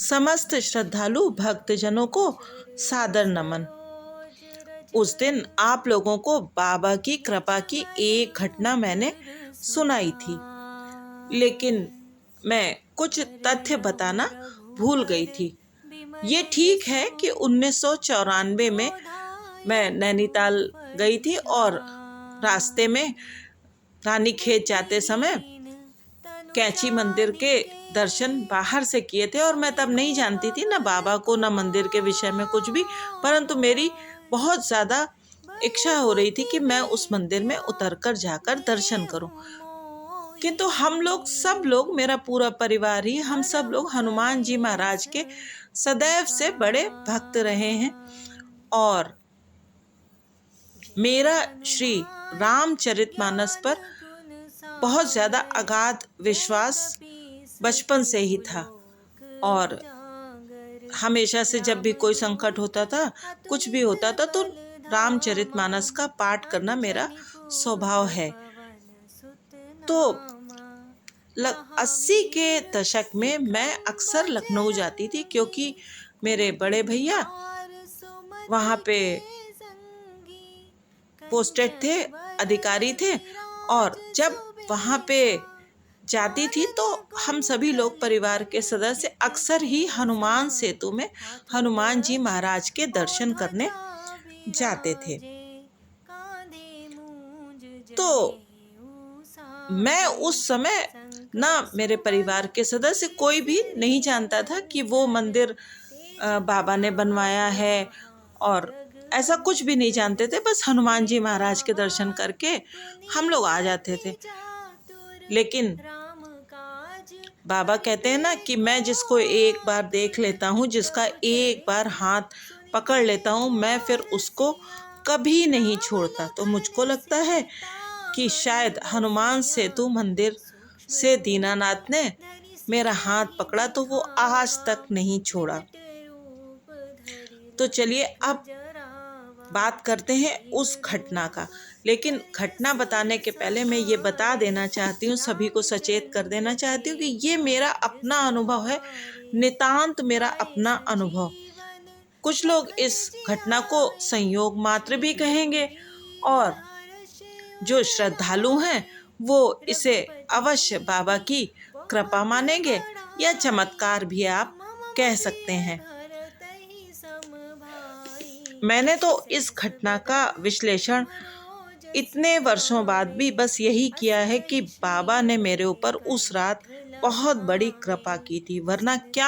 समस्त श्रद्धालु भक्तजनों को सादर नमन। उस दिन आप लोगों को बाबा की कृपा की एक घटना मैंने सुनाई थी, लेकिन मैं कुछ तथ्य बताना भूल गई थी। ये ठीक है कि 1994 में मैं नैनीताल गई थी और रास्ते में रानीखेत जाते समय कैची मंदिर के दर्शन बाहर से किए थे, और मैं तब नहीं जानती थी ना बाबा को ना मंदिर के विषय में कुछ भी, परंतु मेरी बहुत ज़्यादा इच्छा हो रही थी कि मैं उस मंदिर में उतरकर जाकर दर्शन करूं। किंतु हम लोग सब लोग, मेरा पूरा परिवार ही, हम सब लोग हनुमान जी महाराज के सदैव से बड़े भक्त रहे हैं, और मेरा श्री रामचरितमानस पर बहुत ज़्यादा अगाध विश्वास बचपन से ही था। और हमेशा से जब भी कोई संकट होता था, कुछ भी होता था, तो रामचरितमानस का पाठ करना मेरा स्वभाव है। तो 80 के दशक में मैं अक्सर लखनऊ जाती थी, क्योंकि मेरे बड़े भैया वहाँ पे पोस्टेड थे, अधिकारी थे, और जब वहाँ पे जाती थी तो हम सभी लोग परिवार के सदस्य अक्सर ही हनुमान सेतु में हनुमान जी महाराज के दर्शन करने जाते थे। तो मैं उस समय ना मेरे परिवार के सदस्य कोई भी नहीं जानता था कि वो मंदिर बाबा ने बनवाया है, और ऐसा कुछ भी नहीं जानते थे। बस हनुमान जी महाराज के दर्शन करके हम लोग आ जाते थे। लेकिन बाबा कहते हैं ना कि मैं जिसको एक बार देख लेता हूँ, जिसका एक बार हाथ पकड़ लेता हूँ, मैं फिर उसको कभी नहीं छोड़ता। तो मुझको लगता है कि शायद हनुमान सेतु मंदिर से दीनानाथ ने मेरा हाथ पकड़ा, तो वो आज तक नहीं छोड़ा। तो चलिए अब बात करते हैं उस घटना का। लेकिन घटना बताने के पहले मैं ये बता देना चाहती हूँ, सभी को सचेत कर देना चाहती हूँ कि ये मेरा अपना अनुभव है, नितांत मेरा अपना अनुभव। कुछ लोग इस घटना को संयोग मात्र भी कहेंगे, और जो श्रद्धालु हैं वो इसे अवश्य बाबा की कृपा मानेंगे, या चमत्कार भी आप कह सकते हैं। मैंने तो इस घटना का विश्लेषण इतने वर्षों बाद भी बस यही किया है कि बाबा ने मेरे ऊपर उस रात बहुत बड़ी कृपा की थी, वरना क्या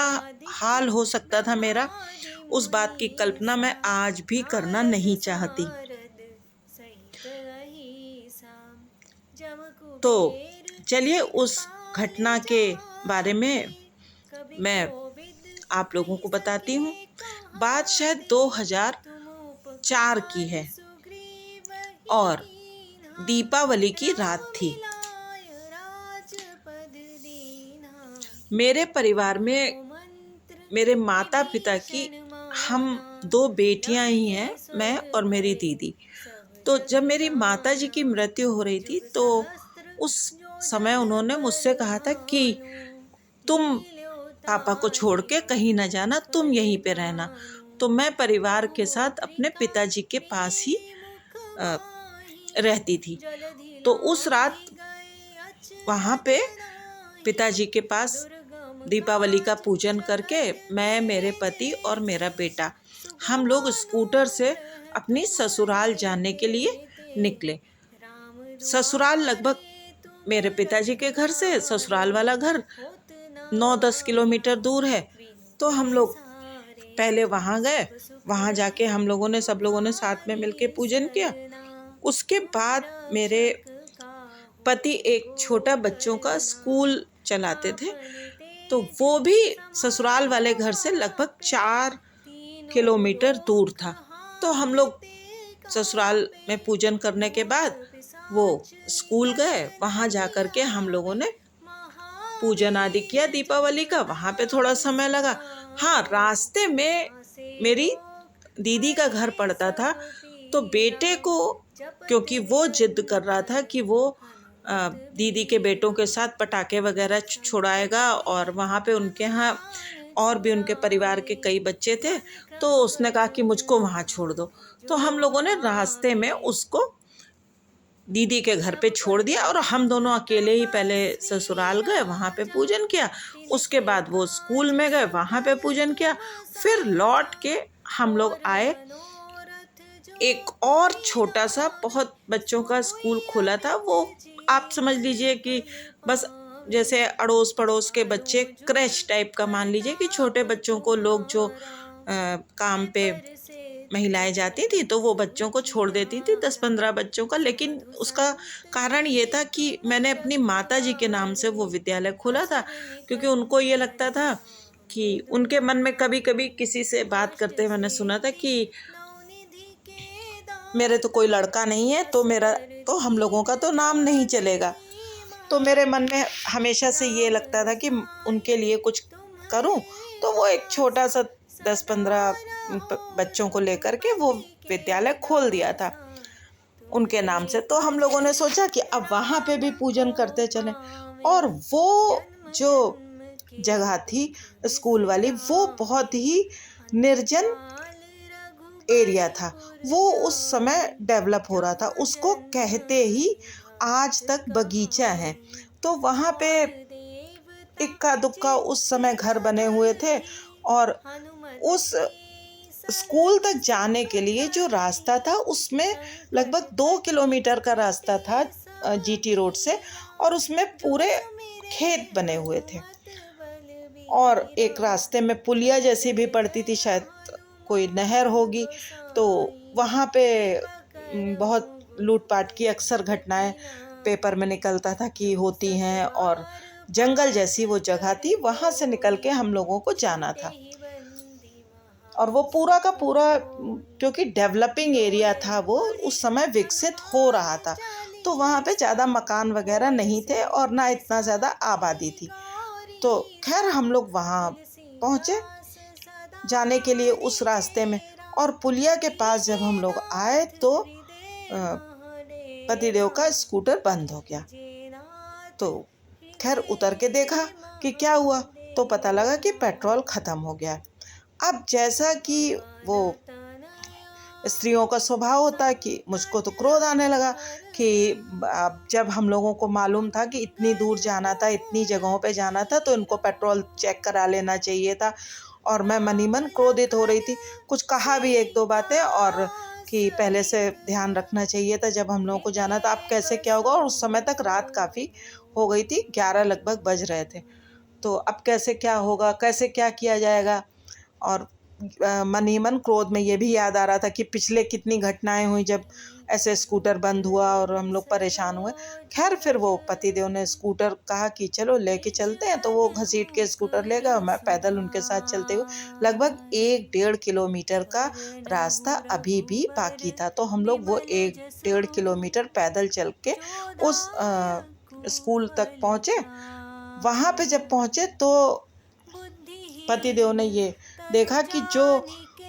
हाल हो सकता था मेरा, उस बात की कल्पना मैं आज भी करना नहीं चाहती। तो चलिए उस घटना के बारे में मैं आप लोगों को बताती हूँ। बात शायद 2004 की है, और दीपावली की रात थी। मेरे परिवार में मेरे माता पिता की हम 2 बेटियां ही हैं, मैं और मेरी दीदी। तो जब मेरी माता जी की मृत्यु हो रही थी, तो उस समय उन्होंने मुझसे कहा था कि तुम पापा को छोड़ के कहीं न जाना, तुम यहीं पे रहना। तो मैं परिवार के साथ अपने पिताजी के पास ही रहती थी। तो उस रात वहाँ पे पिताजी के पास दीपावली का पूजन करके मैं, मेरे पति और मेरा बेटा, हम लोग स्कूटर से अपनी ससुराल जाने के लिए निकले। ससुराल लगभग मेरे पिताजी के घर से ससुराल वाला घर 9-10 किलोमीटर दूर है। तो हम लोग पहले वहाँ गए, वहाँ जाके हम लोगों ने, सब लोगों ने साथ में मिलके पूजन किया। उसके बाद मेरे पति एक छोटा बच्चों का स्कूल चलाते थे, तो वो भी ससुराल वाले घर से लगभग 4 किलोमीटर दूर था। तो हम लोग ससुराल में पूजन करने के बाद वो स्कूल गए, वहाँ जा कर के हम लोगों ने पूजन आदि किया दीपावली का। वहाँ पे थोड़ा समय लगा। हाँ, रास्ते में मेरी दीदी का घर पड़ता था, तो बेटे को, क्योंकि वो जिद कर रहा था कि वो दीदी के बेटों के साथ पटाखे वगैरह छुड़ाएगा, और वहाँ पे उनके यहाँ और भी उनके परिवार के कई बच्चे थे, तो उसने कहा कि मुझको वहाँ छोड़ दो। तो हम लोगों ने रास्ते में उसको दीदी के घर पे छोड़ दिया और हम दोनों अकेले ही पहले ससुराल गए, वहाँ पे पूजन किया। उसके बाद वो स्कूल में गए, वहाँ पे पूजन किया। फिर लौट के हम लोग आए। एक और छोटा सा बहुत बच्चों का स्कूल खोला था, वो आप समझ लीजिए कि बस जैसे अड़ोस पड़ोस के बच्चे, क्रैच टाइप का मान लीजिए कि छोटे बच्चों को लोग जो काम पे महिलाएं जाती थी तो वो बच्चों को छोड़ देती थी, 10-15 बच्चों का। लेकिन उसका कारण ये था कि मैंने अपनी माता जी के नाम से वो विद्यालय खोला था, क्योंकि उनको ये लगता था कि उनके मन में कभी कभी किसी से बात करते मैंने सुना था कि मेरे तो कोई लड़का नहीं है, तो मेरा तो हम लोगों का तो नाम नहीं चलेगा। तो मेरे मन में हमेशा से ये लगता था कि उनके लिए कुछ करूं, तो वो एक छोटा सा 10-15 बच्चों को लेकर के वो विद्यालय खोल दिया था उनके नाम से। तो हम लोगों ने सोचा कि अब वहाँ पे भी पूजन करते चले। और वो जो जगह थी स्कूल वाली, वो बहुत ही निर्जन एरिया था। वो उस समय डेवलप हो रहा था, उसको कहते ही आज तक बगीचा है। तो वहाँ पे इक्का दुक्का उस समय घर बने हुए थे, और उस स्कूल तक जाने के लिए जो रास्ता था उसमें लगभग 2 किलोमीटर का रास्ता था जीटी रोड से, और उसमें पूरे खेत बने हुए थे। और एक रास्ते में पुलिया जैसी भी पड़ती थी, शायद कोई नहर होगी। तो वहाँ पे बहुत लूटपाट की अक्सर घटनाएं पेपर में निकलता था कि होती हैं, और जंगल जैसी वो जगह थी, वहाँ से निकल के हम लोगों को जाना था। और वो पूरा का पूरा, क्योंकि डेवलपिंग एरिया था, वो उस समय विकसित हो रहा था, तो वहाँ पे ज़्यादा मकान वगैरह नहीं थे और ना इतना ज़्यादा आबादी थी। तो खैर हम लोग वहाँ पहुँचे जाने के लिए उस रास्ते में, और पुलिया के पास जब हम लोग आए तो पतिदेव का स्कूटर बंद हो गया। तो खैर उतर के देखा कि क्या हुआ, तो पता लगा कि पेट्रोल ख़त्म हो गया। अब जैसा कि वो स्त्रियों का स्वभाव होता है कि मुझको तो क्रोध आने लगा कि अब जब हम लोगों को मालूम था कि इतनी दूर जाना था, इतनी जगहों पे जाना था, तो इनको पेट्रोल चेक करा लेना चाहिए था। और मैं मन ही मन क्रोधित हो रही थी। कुछ कहा भी 1-2 बातें, और कि पहले से ध्यान रखना चाहिए था जब हम लोगों को जाना था, अब कैसे क्या होगा। और उस समय तक रात काफ़ी हो गई थी, 11 लगभग बज रहे थे। तो अब कैसे क्या होगा, कैसे क्या किया जाएगा। और मन ही मन क्रोध में ये भी याद आ रहा था कि पिछले कितनी घटनाएं हुई जब ऐसे स्कूटर बंद हुआ और हम लोग परेशान हुए। खैर फिर वो पतिदेव ने स्कूटर कहा कि चलो लेके चलते हैं, तो वो घसीट के स्कूटर ले गए, मैं पैदल उनके साथ चलते हुए लगभग 1-1.5 किलोमीटर का रास्ता अभी भी बाकी था। तो हम लोग वो 1-1.5 किलोमीटर पैदल चल के उस स्कूल तक पहुँचे। वहाँ पे जब पहुँचे तो पतिदेव ने ये देखा कि जो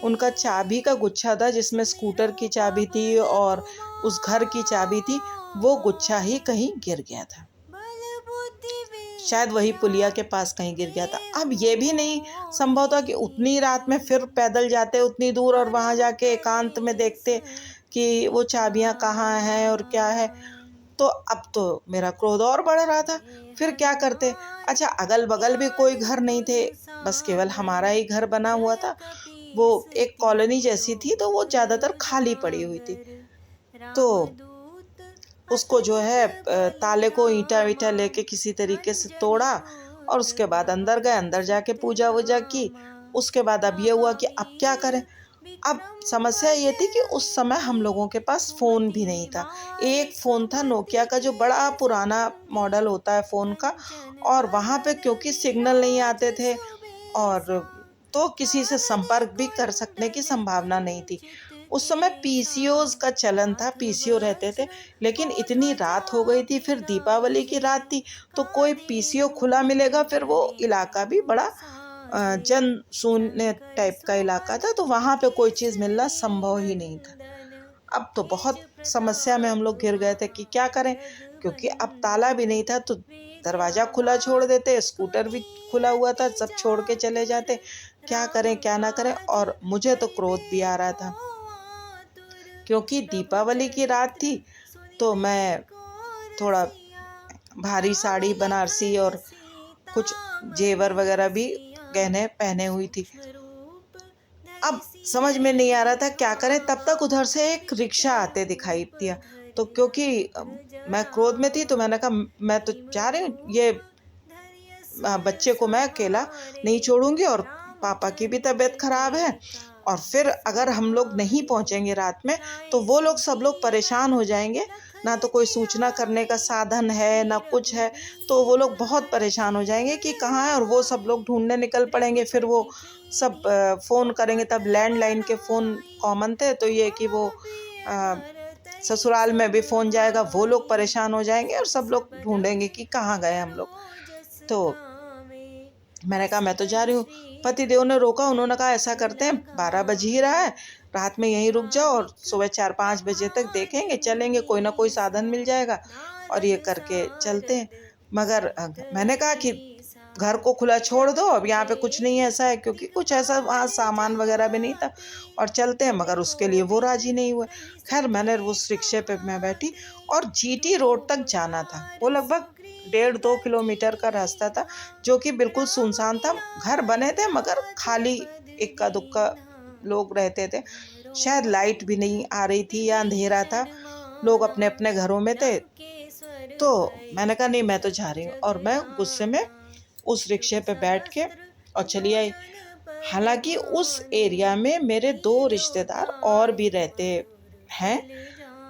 उनका चाबी का गुच्छा था, जिसमें स्कूटर की चाबी थी और उस घर की चाबी थी, वो गुच्छा ही कहीं गिर गया था। शायद वही पुलिया के पास कहीं गिर गया था। अब ये भी नहीं संभव था कि उतनी रात में फिर पैदल जाते उतनी दूर और वहाँ जाके एकांत में देखते कि वो चाबियाँ कहाँ हैं और क्या है। तो अब तो मेरा क्रोध और बढ़ रहा था। फिर क्या करते। अच्छा, अगल बगल भी कोई घर नहीं थे, बस केवल हमारा ही घर बना हुआ था। वो एक कॉलोनी जैसी थी, तो वो ज़्यादातर खाली पड़ी हुई थी। तो उसको जो है ताले को ईंटा वीटा लेके किसी तरीके से तोड़ा, और उसके बाद अंदर गए, अंदर जाके पूजा वूजा की। उसके बाद अब ये हुआ कि अब क्या करें। अब समस्या ये थी कि उस समय हम लोगों के पास फ़ोन भी नहीं था। एक फ़ोन था नोकिया का, जो बड़ा पुराना मॉडल होता है फ़ोन का, और वहाँ पे क्योंकि सिग्नल नहीं आते थे, और तो किसी से संपर्क भी कर सकने की संभावना नहीं थी। उस समय पीसीओज़ का चलन था, पीसीओ रहते थे, लेकिन इतनी रात हो गई थी, फिर दीपावली की रात थी, तो कोई पीसीओ खुला मिलेगा। फिर वो इलाका भी बड़ा जन शून्य टाइप का इलाका था, तो वहाँ पे कोई चीज़ मिलना संभव ही नहीं था। अब तो बहुत समस्या में हम लोग घिर गए थे कि क्या करें, क्योंकि अब ताला भी नहीं था, तो दरवाज़ा खुला छोड़ देते, स्कूटर भी खुला हुआ था, सब छोड़ के चले जाते। क्या करें क्या ना करें। और मुझे तो क्रोध भी आ रहा था क्योंकि दीपावली की रात थी, तो मैं थोड़ा भारी साड़ी बनारसी और कुछ जेवर वगैरह भी गहने पहने हुई थी। अब समझ में नहीं आ रहा था क्या करें। तब तक उधर से एक रिक्शा आते दिखाई दिया, तो क्योंकि मैं क्रोध में थी तो मैंने कहा मैं तो जा रही हूँ, ये बच्चे को मैं अकेला नहीं छोड़ूंगी और पापा की भी तबीयत खराब है, और फिर अगर हम लोग नहीं पहुंचेंगे रात में तो वो लोग सब लोग परेशान हो जाएंगे, ना तो कोई सूचना करने का साधन है ना कुछ है, तो वो लोग बहुत परेशान हो जाएंगे कि कहाँ है, और वो सब लोग ढूंढने निकल पड़ेंगे। फिर वो सब फ़ोन करेंगे, तब लैंडलाइन के फ़ोन कॉमन थे, तो ये कि वो अ, ससुराल में भी फ़ोन जाएगा, वो लोग परेशान हो जाएंगे और सब लोग ढूंढेंगे कि कहाँ गए हम लोग। तो मैंने कहा मैं तो जा रही हूँ। पतिदेव ने रोका, उन्होंने कहा ऐसा करते हैं 12 बज ही रहा है, रात में यहीं रुक जाओ और सुबह 4-5 बजे तक देखेंगे, चलेंगे, कोई ना कोई साधन मिल जाएगा और ये करके चलते हैं। मगर मैंने कहा कि घर को खुला छोड़ दो, अब यहाँ पे कुछ नहीं ऐसा है, क्योंकि कुछ ऐसा वहाँ सामान वगैरह भी नहीं था, और चलते हैं। मगर उसके लिए वो राजी नहीं हुए। खैर मैंने उस रिक्शे पे मैं बैठी और जीटी रोड तक जाना था। वो लगभग 1.5-2 किलोमीटर का रास्ता था, जो कि बिल्कुल सुनसान था। घर बने थे मगर खाली, इक्का दुक्का लोग रहते थे। शायद लाइट भी नहीं आ रही थी या अंधेरा था, लोग अपने अपने घरों में थे। तो मैंने कहा नहीं मैं तो जा रही हूँ, और मैं गुस्से में उस रिक्शे पे बैठ के और चली आई। हालांकि उस एरिया में मेरे 2 रिश्तेदार और भी रहते हैं।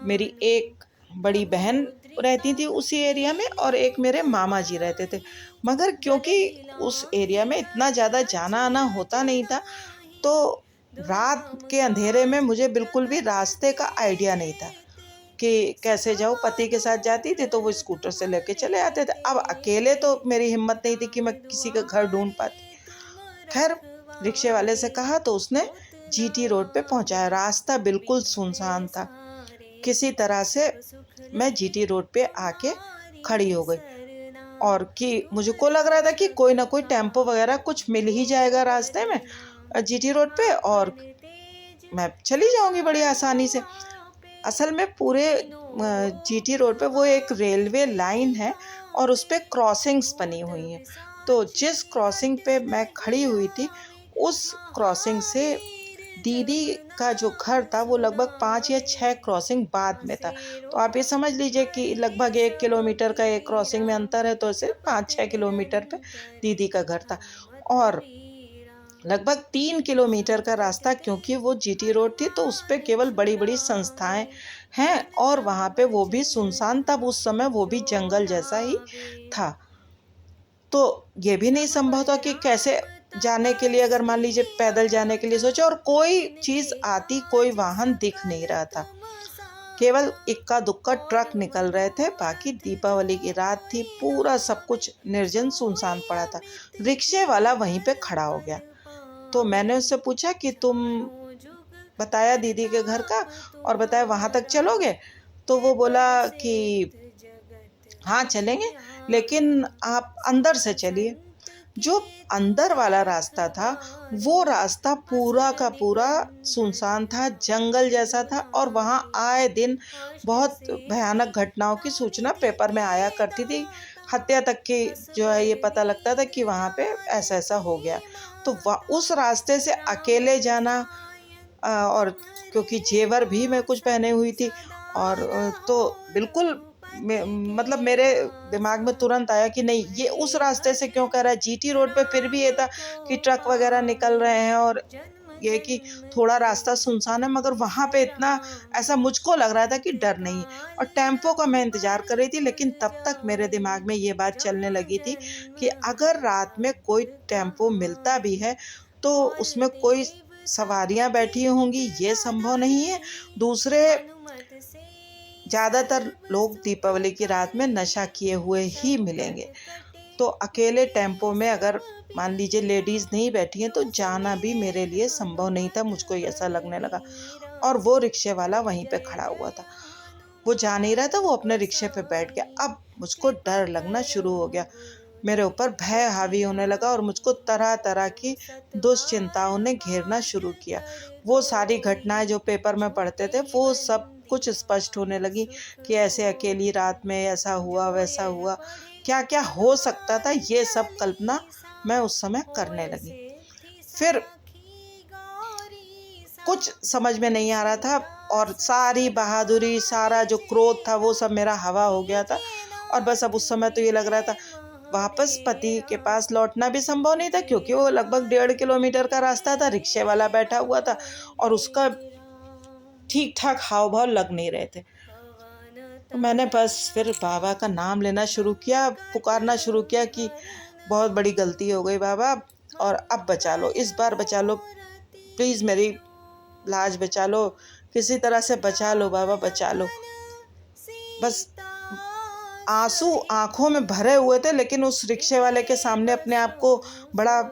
मेरी एक बड़ी बहन रहती थी उसी एरिया में और एक मेरे मामा जी रहते थे। मगर क्योंकि उस एरिया में इतना ज़्यादा जाना आना होता नहीं था, तो रात के अंधेरे में मुझे बिल्कुल भी रास्ते का आइडिया नहीं था कि कैसे जाऊँ। पति के साथ जाती थी तो वो स्कूटर से लेके चले आते थे। अब अकेले तो मेरी हिम्मत नहीं थी कि मैं किसी का घर ढूंढ पाती। खैर रिक्शे वाले से कहा तो उसने जीटी रोड पे पहुंचाया। रास्ता बिल्कुल सुनसान था। किसी तरह से मैं जीटी रोड पे आके खड़ी हो गई, और कि मुझको लग रहा था कि कोई ना कोई टेम्पो वगैरह कुछ मिल ही जाएगा रास्ते में जीटी रोड पे, और मैं चली जाऊंगी बड़ी आसानी से। असल में पूरे जीटी रोड पे वो एक रेलवे लाइन है और उस पे क्रॉसिंग्स बनी हुई हैं। तो जिस क्रॉसिंग पे मैं खड़ी हुई थी, उस क्रॉसिंग से दीदी का जो घर था वो लगभग 5 या 6 क्रॉसिंग बाद में था। तो आप ये समझ लीजिए कि लगभग 1 किलोमीटर का एक क्रॉसिंग में अंतर है, तो ऐसे 5-6 किलोमीटर पे दीदी का घर था। और लगभग 3 किलोमीटर का रास्ता, क्योंकि वो जीटी रोड थी तो उस पे केवल बड़ी बड़ी संस्थाएं हैं, और वहाँ पे वो भी सुनसान, तब उस समय वो भी जंगल जैसा ही था। तो ये भी नहीं संभव था कि कैसे जाने के लिए, अगर मान लीजिए पैदल जाने के लिए सोचा, और कोई चीज़ आती, कोई वाहन दिख नहीं रहा था, केवल इक्का दुक्का ट्रक निकल रहे थे। बाकी दीपावली की रात थी, पूरा सब कुछ निर्जन सुनसान पड़ा था। रिक्शे वाला वहीं पे खड़ा हो गया। तो मैंने उससे पूछा कि तुम बताया दीदी के घर का और बताया वहाँ तक चलोगे? तो वो बोला कि हाँ चलेंगे, लेकिन आप अंदर से चलिए। जो अंदर वाला रास्ता था, वो रास्ता पूरा का पूरा सुनसान था, जंगल जैसा था, और वहाँ आए दिन बहुत भयानक घटनाओं की सूचना पेपर में आया करती थी। हत्या तक की जो है ये पता लगता था कि वहाँ पे ऐसा ऐसा हो गया। तो उस रास्ते से अकेले जाना, और क्योंकि जेवर भी मैं कुछ पहने हुई थी, और तो बिल्कुल मतलब मेरे दिमाग में तुरंत आया कि नहीं, ये उस रास्ते से क्यों कर रहा है। जीटी रोड पे फिर भी ये था कि ट्रक वगैरह निकल रहे हैं और ये कि थोड़ा रास्ता सुनसान है, मगर वहाँ पे इतना ऐसा मुझको लग रहा था कि डर नहीं है। और टेम्पो का मैं इंतज़ार कर रही थी, लेकिन तब तक मेरे दिमाग में ये बात चलने लगी थी कि अगर रात में कोई टेम्पो मिलता भी है तो उसमें कोई सवारियाँ बैठी होंगी, ये संभव नहीं है। दूसरे ज़्यादातर लोग दीपावली की रात में नशा किए हुए ही मिलेंगे। तो अकेले टेम्पो में अगर मान लीजिए लेडीज़ नहीं बैठी हैं तो जाना भी मेरे लिए संभव नहीं था, मुझको ऐसा लगने लगा। और वो रिक्शे वाला वहीं पे खड़ा हुआ था। वो जा नहीं रहा था, वो अपने रिक्शे पे बैठ गया। अब मुझको डर लगना शुरू हो गया, मेरे ऊपर भय हावी होने लगा और मुझको तरह तरह की दुश्चिंताओं ने घेरना शुरू किया। वो सारी घटनाएं जो पेपर में पढ़ते थे वो सब कुछ स्पष्ट होने लगी कि ऐसे अकेली रात में ऐसा हुआ वैसा हुआ, क्या क्या हो सकता था, ये सब कल्पना मैं उस समय करने लगी। फिर कुछ समझ में नहीं आ रहा था और सारी बहादुरी, सारा जो क्रोध था वो सब मेरा हवा हो गया था। और बस अब उस समय तो ये लग रहा था वापस पति के पास लौटना भी संभव नहीं था, क्योंकि वो लगभग 1.5 किलोमीटर का रास्ता था, रिक्शे वाला बैठा हुआ था और उसका ठीक ठाक हाव भाव लग नहीं रहे थे। तो मैंने बस फिर बाबा का नाम लेना शुरू किया, पुकारना शुरू किया कि बहुत बड़ी गलती हो गई बाबा, और अब बचा लो, इस बार बचा लो, प्लीज़ मेरी लाज बचा लो, किसी तरह से बचा लो बाबा, बचा लो। बस आंसू आंखों में भरे हुए थे, लेकिन उस रिक्शे वाले के सामने अपने आप को बड़ा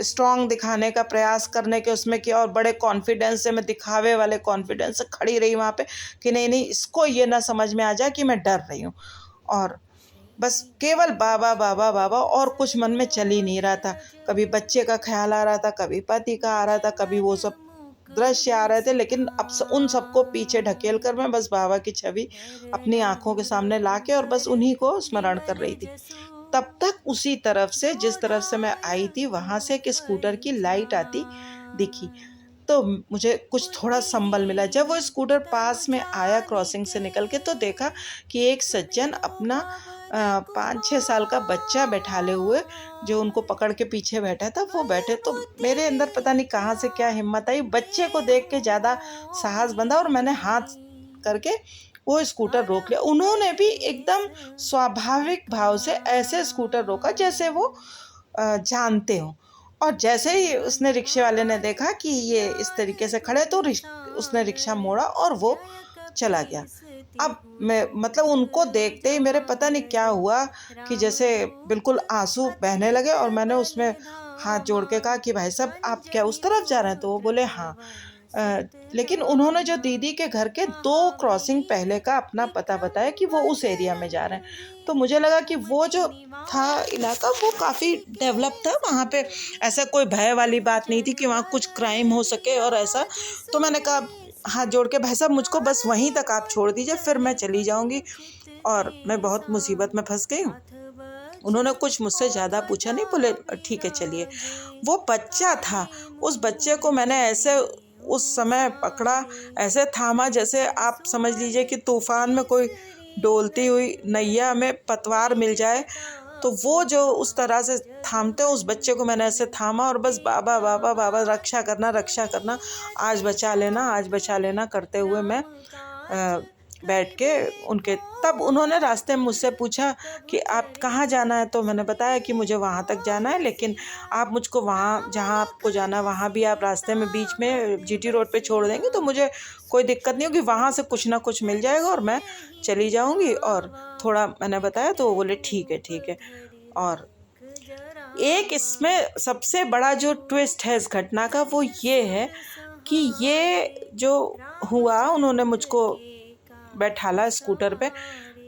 स्ट्रांग दिखाने का प्रयास करने के उसमें किया और बड़े कॉन्फिडेंस से, मैं दिखावे वाले कॉन्फिडेंस से खड़ी रही वहाँ पे कि नहीं नहीं, इसको ये ना समझ में आ जाए कि मैं डर रही हूँ। और बस केवल बाबा बाबा बाबा, और कुछ मन में चल ही नहीं रहा था। कभी बच्चे का ख्याल आ रहा था, कभी पति का आ रहा था, कभी वो सब दृश्य आ रहे थे, लेकिन अब उन सबको पीछे ढकेल कर मैं बस बाबा की छवि अपनी आंखों के सामने लाके और बस उन्हीं को स्मरण कर रही थी। तब तक उसी तरफ से, जिस तरफ से मैं आई थी, वहां से एक स्कूटर की लाइट आती दिखी। तो मुझे कुछ थोड़ा संबल मिला। जब वो स्कूटर पास में आया क्रॉसिंग से निकल के, तो देखा कि एक सज्जन अपना 5-6 साल का बच्चा बैठाले हुए, जो उनको पकड़ के पीछे बैठा था, वो बैठे। तो मेरे अंदर पता नहीं कहाँ से क्या हिम्मत आई, बच्चे को देख के ज़्यादा साहस बंधा और मैंने हाथ करके वो स्कूटर रोक लिया। उन्होंने भी एकदम स्वाभाविक भाव से ऐसे स्कूटर रोका जैसे वो जानते हों। और जैसे ही उसने, रिक्शे वाले ने देखा कि ये इस तरीके से खड़े, तो उसने रिक्शा मोड़ा और वो चला गया। अब मैं, मतलब उनको देखते ही मेरे पता नहीं क्या हुआ कि जैसे बिल्कुल आंसू बहने लगे और मैंने उसमें हाथ जोड़ के कहा कि भाई साहब, आप क्या उस तरफ जा रहे हैं? तो वो बोले हाँ। लेकिन उन्होंने जो दीदी के घर के 2 क्रॉसिंग पहले का अपना पता बताया कि वो उस एरिया में जा रहे हैं। तो मुझे लगा कि वो जो था इलाका, वो काफ़ी डेवलप था, वहाँ पे ऐसा कोई भय वाली बात नहीं थी कि वहाँ कुछ क्राइम हो सके और ऐसा। तो मैंने कहा हाथ जोड़ के, भाई साहब मुझको बस वहीं तक आप छोड़ दीजिए, फिर मैं चली जाऊँगी और मैं बहुत मुसीबत में फँस गई हूँ। उन्होंने कुछ मुझसे ज़्यादा पूछा नहीं, बोले ठीक है चलिए। वो बच्चा था, उस बच्चे को मैंने ऐसे उस समय पकड़ा, ऐसे थामा जैसे आप समझ लीजिए कि तूफान में कोई डोलती हुई नैया में पतवार मिल जाए, तो वो जो उस तरह से थामते हैं, उस बच्चे को मैंने ऐसे थामा और बस बाबा बाबा बाबा, रक्षा करना, आज बचा लेना, आज बचा लेना करते हुए मैं बैठ के उनके, तब उन्होंने रास्ते में मुझसे पूछा कि आप कहाँ जाना है? तो मैंने बताया कि मुझे वहाँ तक जाना है, लेकिन आप मुझको वहाँ जहाँ आपको जाना है वहाँ भी आप रास्ते में बीच में जीटी रोड पे छोड़ देंगे तो मुझे कोई दिक्कत नहीं होगी, वहाँ से कुछ ना कुछ मिल जाएगा और मैं चली जाऊँगी। और थोड़ा मैंने बताया तो वो बोले ठीक है ठीक है। और एक इसमें सबसे बड़ा जो ट्विस्ट है इस घटना का, वो ये है कि ये जो हुआ, उन्होंने मुझको बैठाला स्कूटर पे,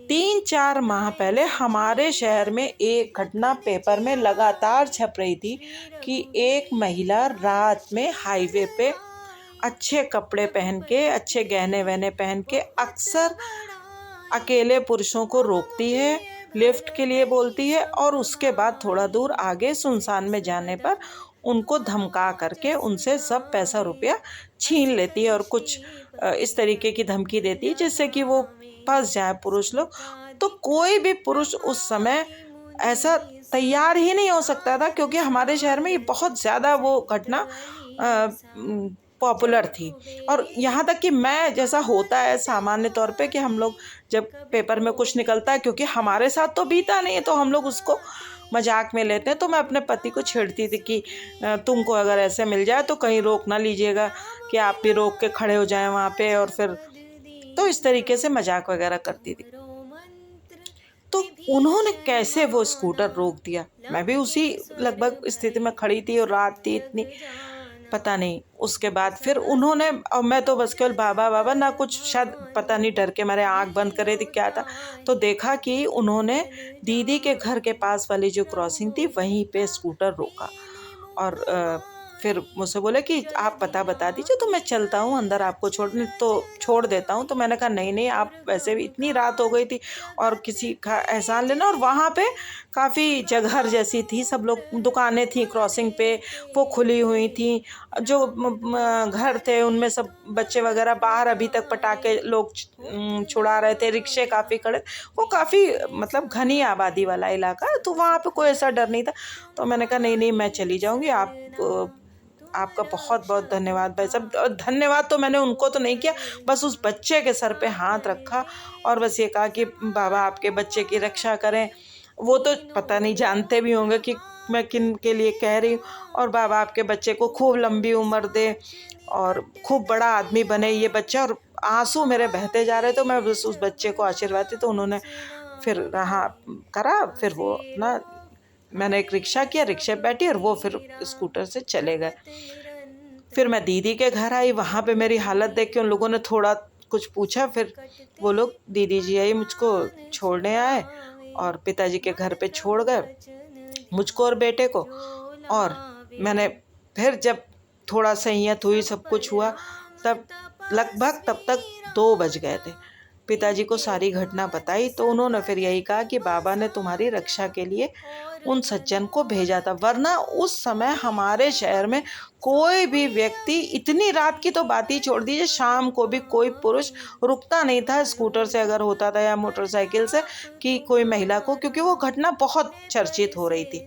3-4 माह पहले हमारे शहर में एक घटना पेपर में लगातार छप रही थी कि एक महिला रात में हाईवे पे अच्छे कपड़े पहन के, अच्छे गहने वहने पहन के अक्सर अकेले पुरुषों को रोकती है, लिफ्ट के लिए बोलती है और उसके बाद थोड़ा दूर आगे सुनसान में जाने पर उनको धमका करके उनसे सब पैसा रुपया छीन लेती है और कुछ इस तरीके की धमकी देती है जिससे कि वो फंस जाए पुरुष लोग। तो कोई भी पुरुष उस समय ऐसा तैयार ही नहीं हो सकता था, क्योंकि हमारे शहर में ये बहुत ज़्यादा वो घटना पॉपुलर थी। और यहाँ तक कि मैं, जैसा होता है सामान्य तौर पे कि हम लोग जब पेपर में कुछ निकलता है, क्योंकि हमारे साथ तो बीता नहीं है तो हम लोग उसको मजाक में लेते हैं, तो मैं अपने पति को छेड़ती थी कि तुमको अगर ऐसे मिल जाए तो कहीं रोक ना लीजिएगा कि आप भी रोक के खड़े हो जाएं वहाँ पे, और फिर तो इस तरीके से मजाक वगैरह करती थी। तो उन्होंने कैसे वो स्कूटर रोक दिया, मैं भी उसी लगभग स्थिति में खड़ी थी और रात थी इतनी। पता नहीं उसके बाद फिर उन्होंने, और मैं तो बस केवल बाबा बाबा ना कुछ, शायद पता नहीं डर के मेरे आँख बंद करे थी क्या था, तो देखा कि उन्होंने दीदी के घर के पास वाली जो क्रॉसिंग थी वहीं पे स्कूटर रोका और फिर मुझसे बोले कि आप पता बता दीजिए तो मैं चलता हूँ अंदर आपको छोड़ने, तो छोड़ देता हूँ। तो मैंने कहा नहीं नहीं, आप वैसे भी इतनी रात हो गई थी और किसी का एहसान लेना, और वहाँ पे काफ़ी जगह जैसी थी, सब लोग, दुकानें थी क्रॉसिंग पे वो खुली हुई थी, जो घर थे उनमें सब बच्चे वगैरह बाहर, अभी तक पटाखे लोग छुड़ा रहे थे, रिक्शे काफ़ी खड़े, वो काफ़ी मतलब घनी आबादी वाला इलाका, तो वहाँ पे कोई ऐसा डर नहीं था। तो मैंने कहा नहीं नहीं, मैं चली जाऊँगी, आपका बहुत बहुत धन्यवाद भाई साहब। और धन्यवाद तो मैंने उनको तो नहीं किया, बस उस बच्चे के सर पे हाथ रखा और बस ये कहा कि बाबा आपके बच्चे की रक्षा करें। वो तो पता नहीं जानते भी होंगे कि मैं किन के लिए कह रही हूँ, और बाबा आपके बच्चे को खूब लंबी उम्र दे और खूब बड़ा आदमी बने ये बच्चा। और आंसू मेरे बहते जा रहे, तो मैं बस उस बच्चे को आशीर्वाद दी। तो उन्होंने फिर रहा करा, फिर वो अपना, मैंने एक रिक्शा किया, रिक्शे पे बैठी और वो फिर स्कूटर से चले गए। फिर मैं दीदी के घर आई, वहाँ पे मेरी हालत देख के उन लोगों ने थोड़ा कुछ पूछा, फिर वो लोग दीदी जी आई मुझको छोड़ने आए और पिताजी के घर पे छोड़ गए मुझको और बेटे को। और मैंने फिर जब थोड़ा संयत हुई, सब कुछ हुआ, तब लगभग तब तक 2 बज गए थे। पिताजी को सारी घटना बताई तो उन्होंने फिर यही कहा कि बाबा ने तुम्हारी रक्षा के लिए उन सज्जन को भेजा था, वरना उस समय हमारे शहर में कोई भी व्यक्ति, इतनी रात की तो बात ही छोड़ दीजिए, शाम को भी कोई पुरुष रुकता नहीं था स्कूटर से अगर होता था या मोटरसाइकिल से, कि कोई महिला को, क्योंकि वो घटना बहुत चर्चित हो रही थी।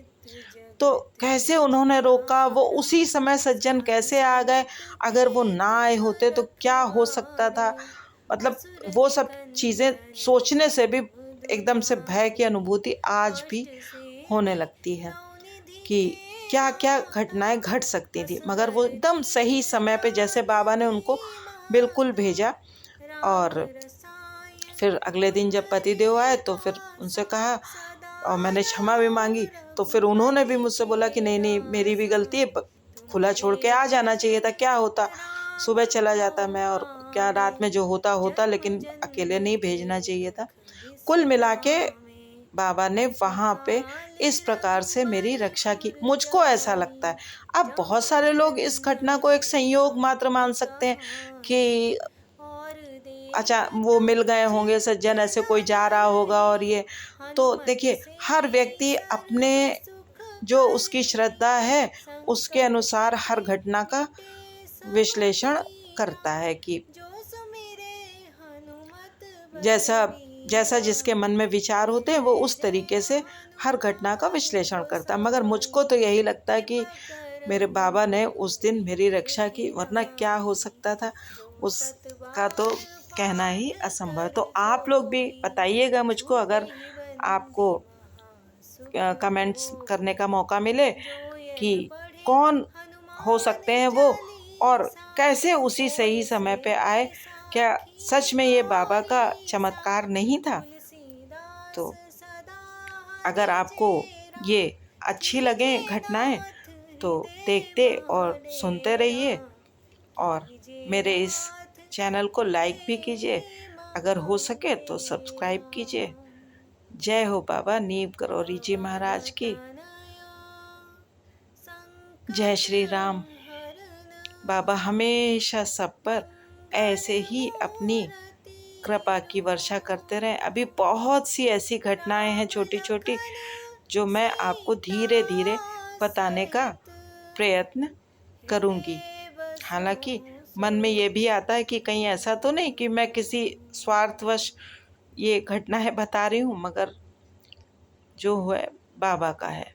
तो कैसे उन्होंने रोका, वो उसी समय सज्जन कैसे आ गए, अगर वो ना आए होते तो क्या हो सकता था, मतलब वो सब चीज़ें सोचने से भी एकदम से भय की अनुभूति आज भी होने लगती है कि क्या क्या घटनाएं घट सकती थी, मगर वो एकदम सही समय पे जैसे बाबा ने उनको बिल्कुल भेजा। और फिर अगले दिन जब पतिदेव आए तो फिर उनसे कहा और मैंने क्षमा भी मांगी, तो फिर उन्होंने भी मुझसे बोला कि नहीं नहीं, मेरी भी गलती है, खुला छोड़ के आ जाना चाहिए था, क्या होता, सुबह चला जाता मैं, और क्या रात में जो होता होता, लेकिन अकेले नहीं भेजना चाहिए था। कुल मिला के बाबा ने वहाँ पे इस प्रकार से मेरी रक्षा की, मुझको ऐसा लगता है। अब बहुत सारे लोग इस घटना को एक संयोग मात्र मान सकते हैं कि अच्छा वो मिल गए होंगे सज्जन, ऐसे कोई जा रहा होगा और ये, तो देखिए हर व्यक्ति अपने जो उसकी श्रद्धा है उसके अनुसार हर घटना का विश्लेषण करता है कि जैसा जैसा जिसके मन में विचार होते हैं वो उस तरीके से हर घटना का विश्लेषण करता है। मगर मुझको तो यही लगता है कि मेरे बाबा ने उस दिन मेरी रक्षा की, वरना क्या हो सकता था उसका तो कहना ही असंभव। तो आप लोग भी बताइएगा मुझको, अगर आपको कमेंट्स करने का मौका मिले कि कौन हो सकते हैं वो और कैसे उसी सही समय पे आए, क्या सच में ये बाबा का चमत्कार नहीं था। तो अगर आपको ये अच्छी लगे घटनाएं तो देखते और सुनते रहिए, और मेरे इस चैनल को लाइक भी कीजिए, अगर हो सके तो सब्सक्राइब कीजिए। जय हो बाबा नीम करौरी जी महाराज की। जय श्री राम। बाबा हमेशा सब पर ऐसे ही अपनी कृपा की वर्षा करते रहें। अभी बहुत सी ऐसी घटनाएं हैं छोटी छोटी जो मैं आपको धीरे धीरे बताने का प्रयत्न करूंगी। हालांकि मन में ये भी आता है कि कहीं ऐसा तो नहीं कि मैं किसी स्वार्थवश ये घटनाएं बता रही हूँ, मगर जो है बाबा का है।